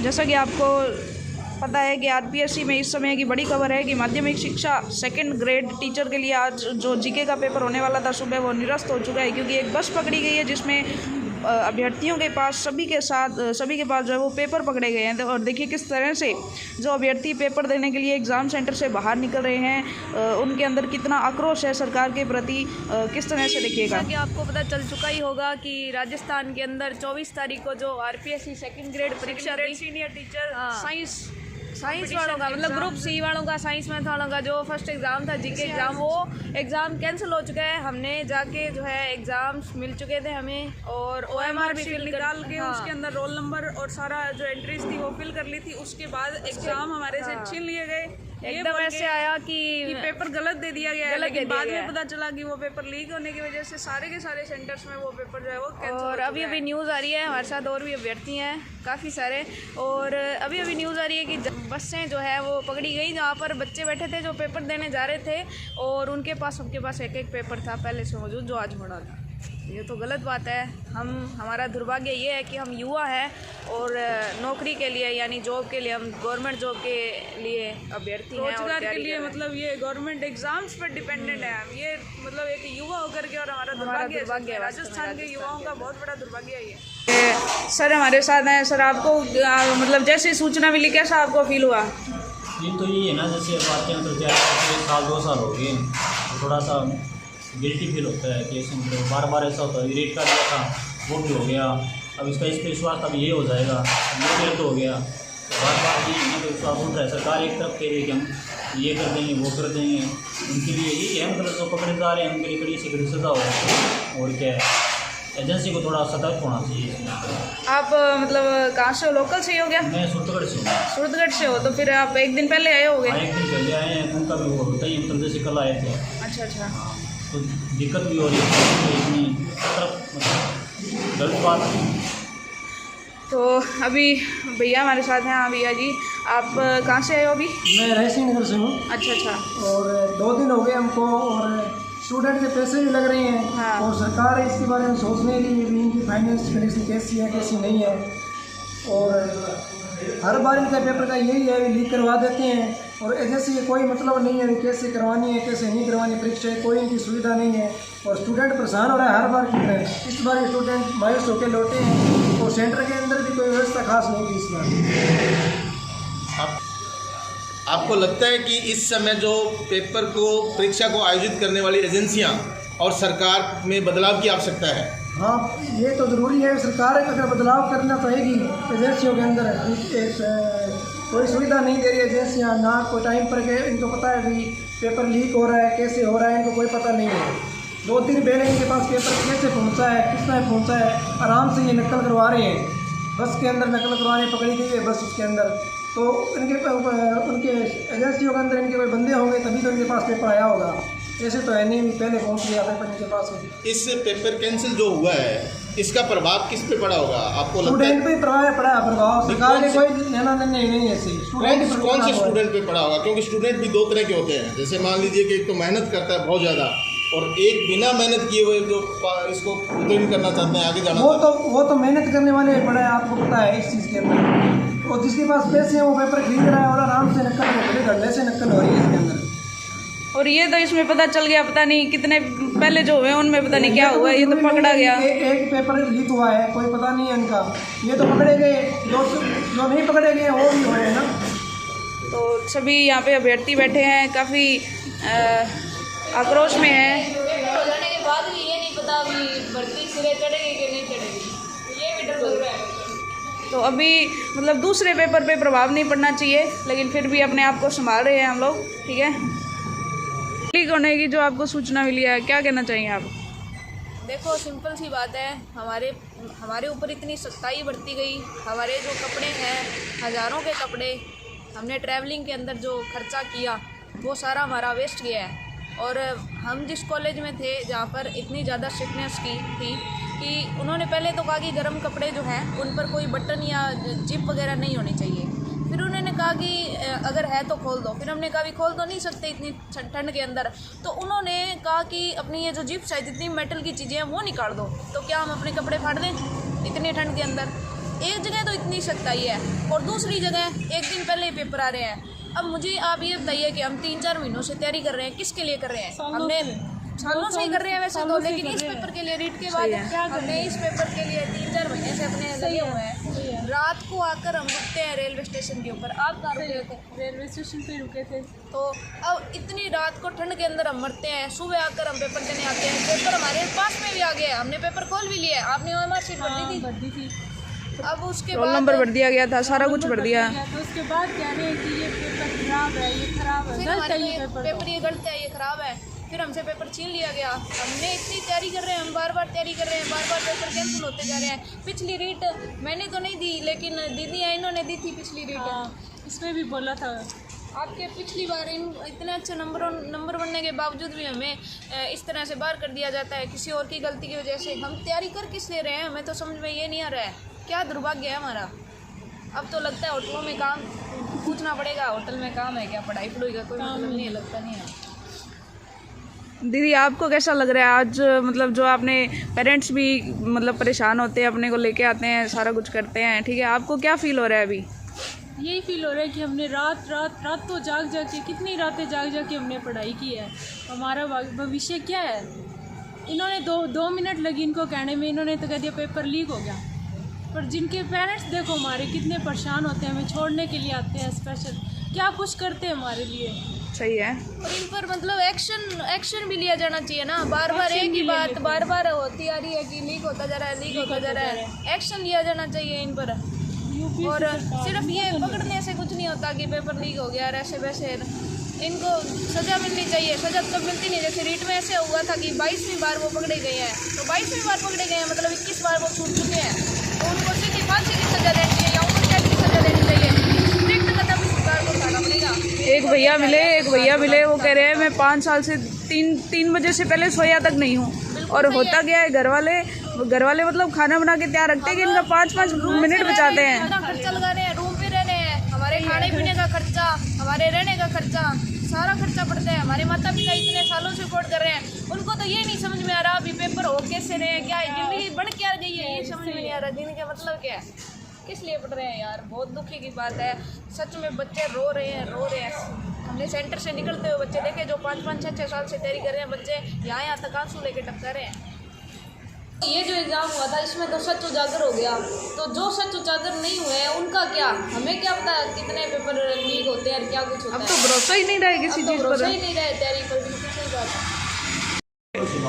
जैसा कि आपको पता है कि आरपीएससी में इस समय की बड़ी खबर है कि माध्यमिक शिक्षा सेकंड ग्रेड टीचर के लिए आज जो जीके का पेपर होने वाला था सुबह, वो निरस्त हो चुका है क्योंकि एक बस पकड़ी गई है जिसमें अभ्यर्थियों के पास सभी के पास जो है वो पेपर पकड़े गए हैं। और देखिए किस तरह से जो अभ्यर्थी पेपर देने के लिए एग्ज़ाम सेंटर से बाहर निकल रहे हैं, उनके अंदर कितना आक्रोश है सरकार के प्रति, किस तरह से देखिएगा। कि आपको पता चल चुका ही होगा कि राजस्थान के अंदर 24 तारीख को जो आरपीएससी सेकंड ग्रेड परीक्षा सीनियर टीचर साइंस वालों का मतलब ग्रुप सी वालों का, साइंस मैथ वालों का जो फर्स्ट एग्ज़ाम था जीके एग्ज़ाम, वो एग्ज़ाम कैंसिल हो चुका है। हमने जाके जो है एग्ज़ाम्स मिल चुके थे हमें और ओएमआर भी फिल निकाल के उसके अंदर रोल नंबर और सारा जो एंट्रीज थी वो फिल कर ली थी। उसके बाद एग्ज़ाम हमारे से छीन लिए गए। एकदम ऐसे आया कि पेपर गलत दे दिया गया है, लेकिन बाद में पता चला कि वो पेपर लीक होने की वजह से सारे के सारे सेंटर्स में वो पेपर जो है वो कैंसिल। और अभी न्यूज़ आ रही है, हमारे साथ और भी अभ्यर्थी हैं काफ़ी सारे, और अभी न्यूज़ आ रही है कि बसें जो है वो पकड़ी गई जहाँ पर बच्चे बैठे थे जो पेपर देने जा रहे थे, और उनके पास सबके पास एक एक पेपर था पहले से मौजूद जो आज होना था। ये तो गलत बात है। हमारा दुर्भाग्य ये है कि हम युवा हैं और नौकरी के लिए यानी जॉब के लिए, हम गवर्नमेंट जॉब के लिए अभ्यर्थी हैं, रोजगार के लिए मतलब ये गवर्नमेंट एग्जाम्स पर डिपेंडेंट है हम। ये मतलब एक युवा होकर के, और हमारा दुर्भाग्य है, राजस्थान के युवाओं का बहुत बड़ा दुर्भाग्य है ये। सर हमारे साथ हैं। सर आपको मतलब जैसे सूचना मिली कैसा आपको फील हुआ? ये तो ये है ना, जैसे बातें मतलब क्या 1 साल 2 साल हो गए, थोड़ा सा गिल्टी फील होता है कि ऐसे मतलब बार बार ऐसा होता है। रेट का दिया था वो भी हो गया, अब इसका इस पर विश्वास अब ये हो जाएगा, ये तो हो गया, तो बार बार ये विश्वास उठ रहा है। सरकार एक तरफ कह रही है कि हम ये कर देंगे वो कर देंगे, उनके लिए यही है मतलब जो पकड़े जा रहे हैं उनके लिए कड़ी से कड़ी सजा हो। और क्या है, एजेंसी को थोड़ा सतर्क होना चाहिए इसमें। आप मतलब कहाँ से हो? लोकल से ही हो गया? मैं सूरतगढ़ से हूँ। सूरतगढ़ से हो तो फिर आप एक दिन पहले आए होगे? 1 दिन पहले आए हैं, उनका भी वो होता ही मतलब जैसे कल आए थे। अच्छा। तो दिक्कत भी हो रही है इतनी मतलब गलत बात है। तो अभी भैया हमारे साथ हैं। हाँ भैया जी, आप कहाँ से आए हो अभी? मैं रायसिंह नगर से हूँ। अच्छा। और 2 दिन हो गए हमको, और स्टूडेंट के पैसे भी लग रहे हैं। हाँ। और सरकार इसके बारे में सोचने की भी इनकी फाइनेंस कंडीशन कैसी है कैसी नहीं है। और हर बार इनका पेपर का यही है, लीक करवा देते हैं, और एजेंसी कोई मतलब नहीं है कैसे करवानी है कैसे नहीं करवानी परीक्षा, कोई इनकी सुविधा नहीं है। और स्टूडेंट परेशान हो रहा है हर बार की तरह। इस बार स्टूडेंट मायूस होकर लौटे हैं, और सेंटर के अंदर भी कोई व्यवस्था खास नहीं थी इस बार। आपको लगता है कि इस समय जो पेपर को परीक्षा को आयोजित करने वाली एजेंसियां और सरकार में बदलाव की आवश्यकता है? हाँ, ये तो ज़रूरी है। सरकार अगर बदलाव करना चाहेगी एजेंसियों के अंदर, कोई सुविधा नहीं दे रही एजेंसियाँ, ना कोई टाइम पर के इनको पता है कि पेपर लीक हो रहा है कैसे हो रहा है, इनको कोई पता नहीं है। 2 दिन पहले इनके पास पेपर कैसे पहुँचा है किसने पहुँचा है, आराम से ये नकल करवा रहे हैं। बस के अंदर नकल करवाने पकड़ी गई है बस उसके अंदर। तो उनके एजेंसियों के अंदर इनके कोई बंदे होंगे तभी तो इनके पास पेपर आया होगा, ऐसे तो है नहीं पहले पहुंच गया पेपर इनके पास। इस पेपर कैंसिल जो हुआ है इसका प्रभाव किस पे पड़ा होगा आपको लगता है? स्टूडेंट पे प्रभाव सरकार ने कोई लेना नहीं है ऐसे। कौन से स्टूडेंट पे पड़ा होगा? क्योंकि स्टूडेंट भी 2 तरह के होते हैं। जैसे मान लीजिए कि एक तो मेहनत करता है बहुत ज़्यादा, और एक बिना मेहनत किए हुए जो इसको उत्तीर्ण करना चाहते हैं, आगे जाना वो तो मेहनत करने वाले बड़ा है, आपको पता है इस चीज़ के अंदर। और जिसके पास पैसे हैं वो पेपर खरीद रहा है और आराम से नकल से नकल हो रही है इसके अंदर। और ये तो इसमें पता चल गया, पता नहीं कितने पहले जो हुए उनमें पता नहीं क्या हुआ, ये तो पकड़ा गया। एक पेपर लीक हुआ है, कोई पता नहीं है इनका। ये तो पकड़े गए, जो नहीं पकड़े गए वो भी हुए हैं ना। तो सभी यहाँ पे अभ्यर्थी बैठे हैं, काफ़ी आक्रोश में है। हो जाने के बाद भी ये नहीं पता अभी भर्ती सिरे चढ़ेगी कि नहीं चढ़ेगी, ये भी डर लग रहा है। तो अभी मतलब दूसरे पेपर पे प्रभाव नहीं पड़ना चाहिए, लेकिन फिर भी अपने आप को संभाल रहे हैं हम लोग। ठीक है, लीक होने की जो आपको सूचना मिली है, क्या कहना चाहिए आप? देखो सिंपल सी बात है, हमारे ऊपर इतनी सख्ताई बरती गई। हमारे जो कपड़े हैं, हज़ारों के कपड़े, हमने ट्रैवलिंग के अंदर जो खर्चा किया वो सारा हमारा वेस्ट गया है। और हम जिस कॉलेज में थे जहाँ पर इतनी ज़्यादा स्ट्रिक्टनेस की थी कि उन्होंने पहले तो कहा कि गर्म कपड़े जो हैं उन पर कोई बटन या जिप वगैरह नहीं होनी चाहिए। फिर उन्होंने कहा कि अगर है तो खोल दो। फिर हमने कहा भी खोल तो नहीं सकते इतनी ठंड के अंदर। तो उन्होंने कहा कि अपनी ये जो जिप्स है, जितनी मेटल की चीज़ें हैं वो निकाल दो। तो क्या हम अपने कपड़े फाड़ दें इतनी ठंड के अंदर? एक जगह तो इतनी सख्ताई है और दूसरी जगह एक दिन पहले ही पेपर आ रहे हैं। अब मुझे आप ये बताइए कि हम 3-4 महीनों से तैयारी कर रहे हैं, किसके लिए कर रहे हैं? हमने सालों से ही कर रहे हैं वैसे तो, लेकिन इस पेपर के लिए रीट के बाद हमने इस पेपर के लिए 3-4 महीने से अपने लगे हुए हैं। रात को आकर हम रुकते हैं रेलवे स्टेशन के ऊपर। आप कहाँ रुके थे? रेलवे स्टेशन पे रुके थे। तो अब इतनी रात को ठंड के अंदर हम मरते हैं, सुबह आकर हम पेपर देने आते हैं। पेपर हमारे पास में भी आ गया, हमने पेपर खोल भी लिया। आपने OMR शीट भर दी थी। अब उसके रोल बाद नंबर भर दिया गया था, सारा कुछ भर दिया। तो उसके बाद कह रहे हैं कि ये पेपर खराब है, ये खराब है, फिर गलत हमारे है ये पेपर ये गलत है, ये खराब है। फिर हमसे पेपर छीन लिया गया। हमने इतनी तैयारी कर रहे हैं, हम बार बार तैयारी कर रहे हैं, बार बार पेपर कैंसिल होते जा रहे हैं। पिछली रीट मैंने तो नहीं दी, लेकिन दीदी है इन्होंने दी थी पिछली रीट। इसमें भी बोला था आपके पिछली बार इतने अच्छे नंबर बनने के बावजूद भी हमें इस तरह से बाहर कर दिया जाता है किसी और की गलती की वजह से। हम तैयारी कर किस ले रहे हैं, हमें तो समझ में ये नहीं आ रहा है। क्या दुर्भाग्य है हमारा। अब तो लगता है होटलों में काम पूछना पड़ेगा, होटल में काम है क्या, पढ़ाई पढ़ाई का कोई मतलब नहीं है, लगता नहीं है। दीदी आपको कैसा लग रहा है आज, मतलब जो आपने पेरेंट्स भी मतलब परेशान होते हैं, अपने को लेके आते हैं, सारा कुछ करते हैं, ठीक है, आपको क्या फील हो रहा है अभी? यही फील हो रहा है कि हमने रात तो जाग के कितनी रातें जाग के हमने पढ़ाई की है। हमारा भविष्य क्या है? इन्होंने दो मिनट लगी इनको कहने में, इन्होंने तो कह दिया पेपर लीक हो गया। पर जिनके पेरेंट्स देखो हमारे कितने परेशान होते हैं, हमें छोड़ने के लिए आते हैं स्पेशल, क्या कुछ करते हैं हमारे लिए। सही है। और इन पर मतलब एक्शन भी लिया जाना चाहिए ना। बार बार एक ही बात बार बार होती आ रही है कि लीक होता जा रहा है, लीक होता जा रहा है। एक्शन लिया जाना चाहिए इन पर। और सिर्फ ये पकड़ने से कुछ नहीं होता कि पेपर लीक हो गया और ऐसे वैसे। इनको सज़ा मिलनी चाहिए। सज़ा तो मिलती नहीं। जैसे रीट में ऐसे हुआ था कि 22वीं बार वो पकड़े गए हैं, तो 22वीं बार पकड़े गए हैं मतलब 21 बार वो छूट चुके हैं, तो उनको सीधी फांसी की सज़ा देनी चाहिए या उम्र कैद की सज़ा देनी चाहिए। स्ट्रिक्ट कदम सरकार को उठाना पड़ेगा। एक भैया मिले वो कह रहे हैं मैं 5 साल से 3 बजे से पहले सोया तक नहीं हूँ। और होता क्या है, घर वाले मतलब खाना बना के तैयार रखते हैं कि इनका 5-5 मिनट बचाते हैं। खर्चा लगा रहे हैं, रूम पे रह रहे हैं, हमारे खाने पीने का खर्चा, हमारे रहने का खर्चा, सारा खर्चा पड़ता है। हमारे माता पिता इतने सालों से सपोर्ट कर रहे हैं, उनको तो ये नहीं समझ में आ रहा अभी पेपर हो कैसे रहे हैं, क्या है जिंदगी बन क्या गई है, ये समझ में नहीं आ रहा। जिंदगी का मतलब क्या है, किस लिए पढ़ रहे हैं यार। बहुत दुखी की बात है सच में। बच्चे रो रहे हैं। हमने सेंटर से निकलते हुए बच्चे देखे जो 5-5, 6-6 साल से तैयारी कर रहे हैं। बच्चे यहाँ तक आंसू लेके टपका रहे हैं। ये जो एग्ज़ाम हुआ था इसमें तो सच उजागर हो गया, तो जो सच उजागर नहीं हुए हैं उनका क्या, हमें क्या पता कितने पेपर लीक होते हैं और क्या कुछ होता है। अब तो भरोसा ही नहीं रहा है किसी चीज़ पर। भरोसा ही नहीं रहा है तैयारी पर। बिल्कुल सही बात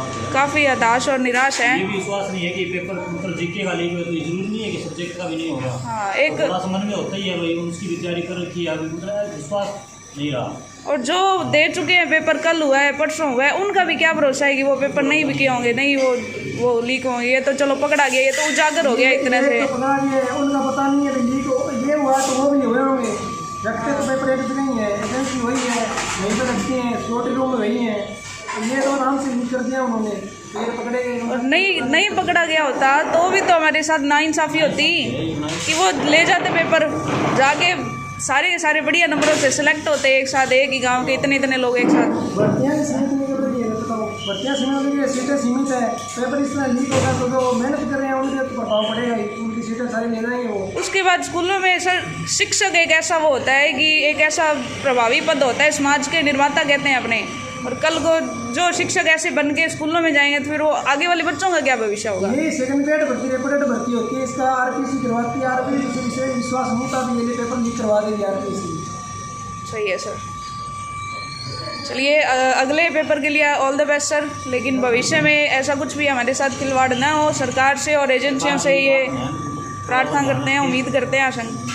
है। काफ़ी हताश और निराश हैं। ये भी विश्वास नहीं है कि पेपर मतलब जीके का लीक हो, तो जरूरी नहीं है कि सब्जेक्ट का भी नहीं होगा। हाँ, एक थोड़ा सा मन में होता ही है भाई, उसकी भी तैयारी कर रखी है, अभी मतलब विश्वास नहीं रहा। और जो दे चुके हैं पेपर, कल हुआ है परसों हुआ है, उनका भी क्या भरोसा है कि वो पेपर नहीं बिके होंगे, नहीं वो लीक होंगे। ये तो चलो पकड़ा गया, ये तो उजागर हो गया एक तरह से। पकड़ा गया है, उनका पता नहीं है लीक ये हुआ तो वो भी हुए होंगे। रखते तो पेपर एक भी नहीं है, एजेंसी वही है, वहीं पर रखते हैं, सिक्योरिटी रूम में वही है। ये तो आराम से लीक कर दिया उन्होंने, ये पकड़े गए। और नहीं पकड़ा गया होता तो भी तो हमारे साथ नाइंसाफ़ी होती कि वो ले जाते पेपर, जाके सारे बढ़िया नंबरों से सिलेक्ट होते एक साथ, एक ही गांव के इतने लोग एक साथ। भर्तियाँ सीमित नहीं कर रही है, बताओ भर्तियाँ सीमित नहीं है, सीटें सीमित है, पेपर इस तरह लीक होगा तो जो मेहनत कर रहे हैं उनके तो प्रभाव पड़ेगा ही, उनकी सीटें सारी ले जाएंगे वो। उसके बाद स्कूलों में सर शिक्षक एक ऐसा वो होता है कि एक ऐसा प्रभावी पद होता है, समाज के निर्माता कहते हैं अपने। और कल को जो शिक्षक ऐसे बन के स्कूलों में जाएंगे तो फिर वो आगे वाले बच्चों का क्या भविष्य होगा। ये सेकंड ग्रेड भर्ती रेपुटेड भर्ती होती है, इसका आरपीसी करवाती है। आरपीसी से विश्वास नहीं था कि ये पेपर लीक करवा देगी आरपीसी। सही है सर। चलिए अगले पेपर के लिए ऑल द बेस्ट सर। लेकिन भविष्य में ऐसा कुछ भी हमारे साथ खिलवाड़ ना हो, सरकार से और एजेंसियों से ये प्रार्थना करते हैं, उम्मीद करते हैं, आशंका